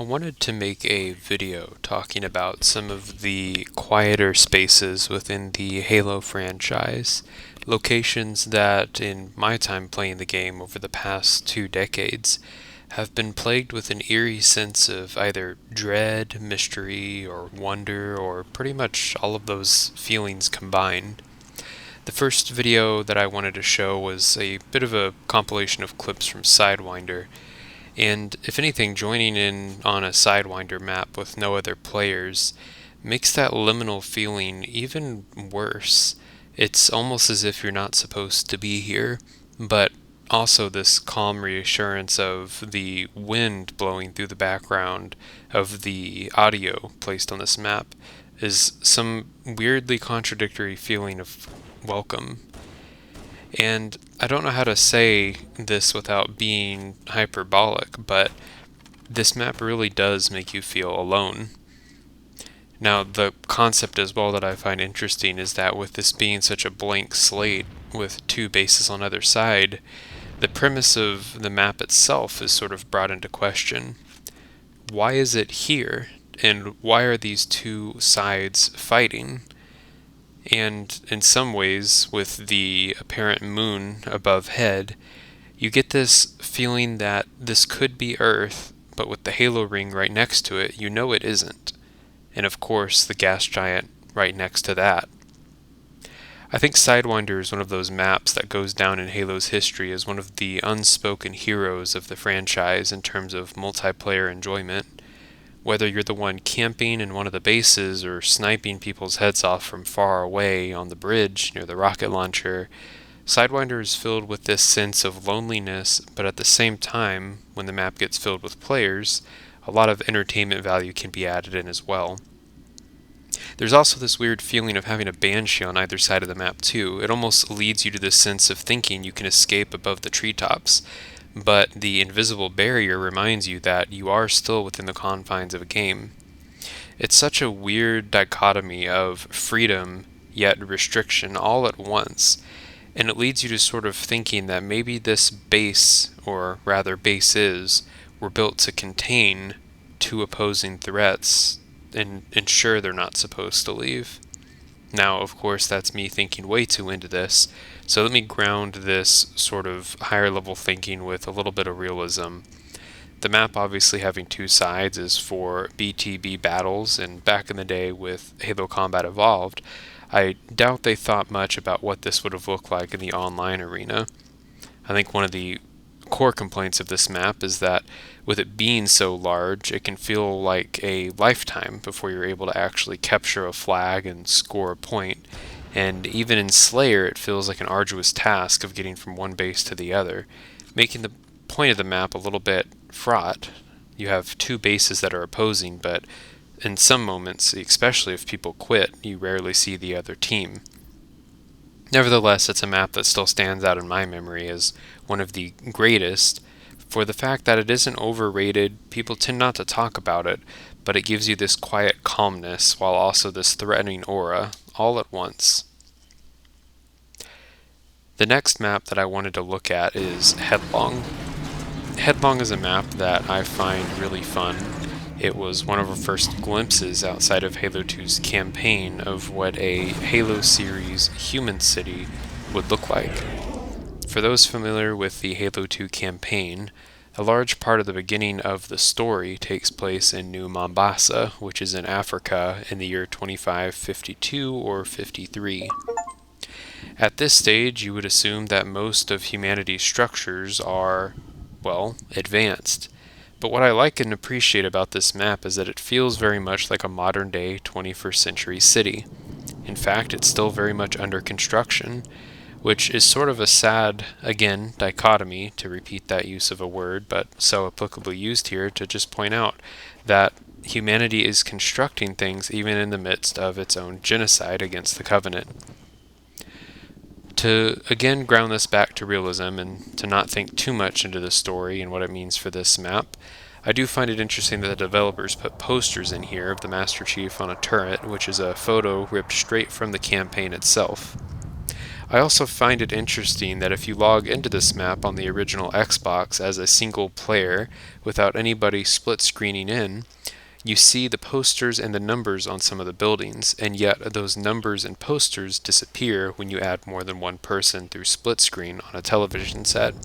I wanted to make a video talking about some of the quieter spaces within the Halo franchise, locations that, in my time playing the game over the past 2 decades, have been plagued with an eerie sense of either dread, mystery, or wonder, or pretty much all of those feelings combined. The first video that I wanted to show was a bit of a compilation of clips from Sidewinder, and if anything, joining in on a Sidewinder map with no other players makes that liminal feeling even worse. It's almost as if you're not supposed to be here, but also this calm reassurance of the wind blowing through the background of the audio placed on this map is some weirdly contradictory feeling of welcome. And I don't know how to say this without being hyperbolic, but this map really does make you feel alone. Now, the concept as well that I find interesting is that with this being such a blank slate with two bases on either side, the premise of the map itself is sort of brought into question. Why is it here? And why are these two sides fighting? And in some ways, with the apparent moon above head, you get this feeling that this could be Earth, but with the halo ring right next to it, you know it isn't. And of course, the gas giant right next to that. I think Sidewinder is one of those maps that goes down in Halo's history as one of the unspoken heroes of the franchise in terms of multiplayer enjoyment. Whether you're the one camping in one of the bases or sniping people's heads off from far away on the bridge near the rocket launcher, Sidewinder is filled with this sense of loneliness, but at the same time, when the map gets filled with players, a lot of entertainment value can be added in as well. There's also this weird feeling of having a banshee on either side of the map too. It almost leads you to this sense of thinking you can escape above the treetops, but the invisible barrier reminds you that you are still within the confines of a game. It's such a weird dichotomy of freedom yet restriction all at once, and it leads you to sort of thinking that maybe this base, or rather bases, were built to contain two opposing threats and ensure they're not supposed to leave. Now, of course, that's me thinking way too into this, so let me ground this sort of higher level thinking with a little bit of realism. The map obviously having two sides is for BTB battles, and back in the day with Halo Combat Evolved, I doubt they thought much about what this would have looked like in the online arena. I think one of the core complaints of this map is that with it being so large, it can feel like a lifetime before you're able to actually capture a flag and score a point. And even in Slayer, it feels like an arduous task of getting from one base to the other, making the point of the map a little bit fraught. You have two bases that are opposing, but in some moments, especially if people quit, you rarely see the other team. Nevertheless, it's a map that still stands out in my memory as one of the greatest for the fact that it isn't overrated. People tend not to talk about it, but it gives you this quiet calmness while also this threatening aura all at once. The next map that I wanted to look at is Headlong. Headlong is a map that I find really fun. It was one of our first glimpses outside of Halo 2's campaign of what a Halo series human city would look like. For those familiar with the Halo 2 campaign, a large part of the beginning of the story takes place in New Mombasa, which is in Africa in the year 2552 or 53. At this stage, you would assume that most of humanity's structures are, well, advanced. But what I like and appreciate about this map is that it feels very much like a modern-day 21st century city. In fact, it's still very much under construction, which is sort of a sad, again, dichotomy, to repeat that use of a word, but so applicably used here to just point out that humanity is constructing things even in the midst of its own genocide against the Covenant. To again ground this back to realism and to not think too much into the story and what it means for this map, I do find it interesting that the developers put posters in here of the Master Chief on a turret, which is a photo ripped straight from the campaign itself. I also find it interesting that if you log into this map on the original Xbox as a single player without anybody split screening in, you see the posters and the numbers on some of the buildings, and yet those numbers and posters disappear when you add more than one person through split screen on a television set.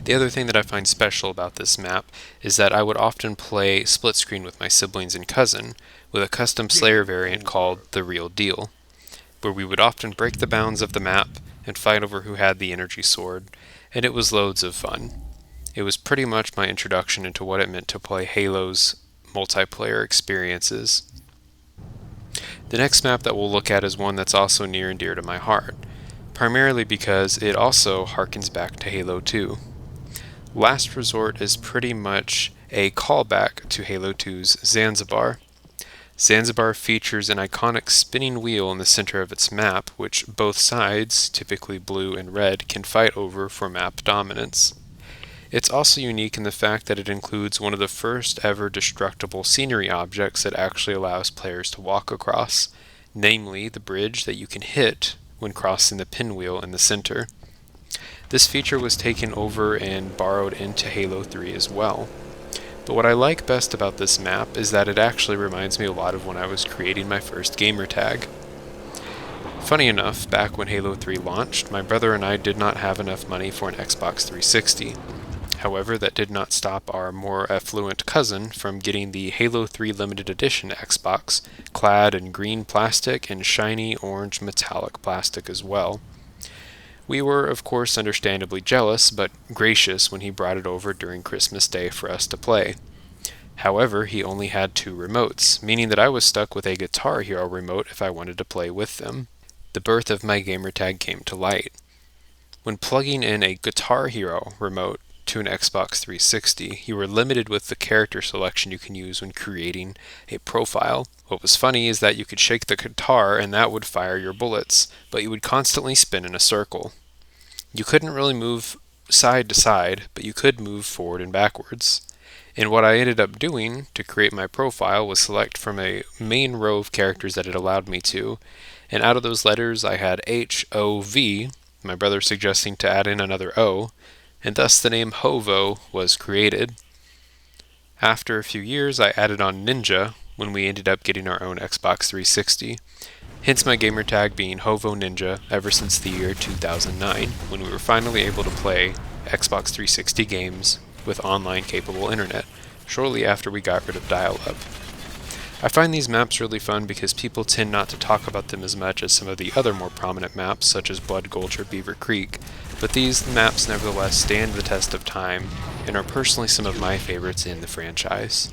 The other thing that I find special about this map is that I would often play split screen with my siblings and cousin with a custom Slayer variant called The Real Deal, where we would often break the bounds of the map and fight over who had the energy sword, and it was loads of fun. It was pretty much my introduction into what it meant to play Halo's multiplayer experiences. The next map that we'll look at is one that's also near and dear to my heart, primarily because it also harkens back to Halo 2. Last Resort is pretty much a callback to Halo 2's Zanzibar. Zanzibar features an iconic spinning wheel in the center of its map, which both sides, typically blue and red, can fight over for map dominance. It's also unique in the fact that it includes one of the first ever destructible scenery objects that actually allows players to walk across, namely the bridge that you can hit when crossing the pinwheel in the center. This feature was taken over and borrowed into Halo 3 as well. But what I like best about this map is that it actually reminds me a lot of when I was creating my first gamertag. Funny enough, back when Halo 3 launched, my brother and I did not have enough money for an Xbox 360. However, that did not stop our more affluent cousin from getting the Halo 3 Limited Edition Xbox, clad in green plastic and shiny orange metallic plastic as well. We were, of course, understandably jealous, but gracious when he brought it over during Christmas Day for us to play. However, he only had 2 remotes, meaning that I was stuck with a Guitar Hero remote if I wanted to play with them. The birth of my gamertag came to light. When plugging in a Guitar Hero remote to an Xbox 360, you were limited with the character selection you can use when creating a profile. What was funny is that you could shake the guitar and that would fire your bullets, but you would constantly spin in a circle. You couldn't really move side to side, but you could move forward and backwards. And what I ended up doing to create my profile was select from a main row of characters that it allowed me to, and out of those letters I had H-O-V, my brother suggesting to add in another O, and thus the name Hovo was created. After a few years, I added on Ninja when we ended up getting our own Xbox 360, hence my gamertag being Hovo Ninja ever since the year 2009, when we were finally able to play Xbox 360 games with online capable internet, shortly after we got rid of dial-up. I find these maps really fun because people tend not to talk about them as much as some of the other more prominent maps such as Blood Gulch or Beaver Creek, but these maps nevertheless stand the test of time and are personally some of my favorites in the franchise.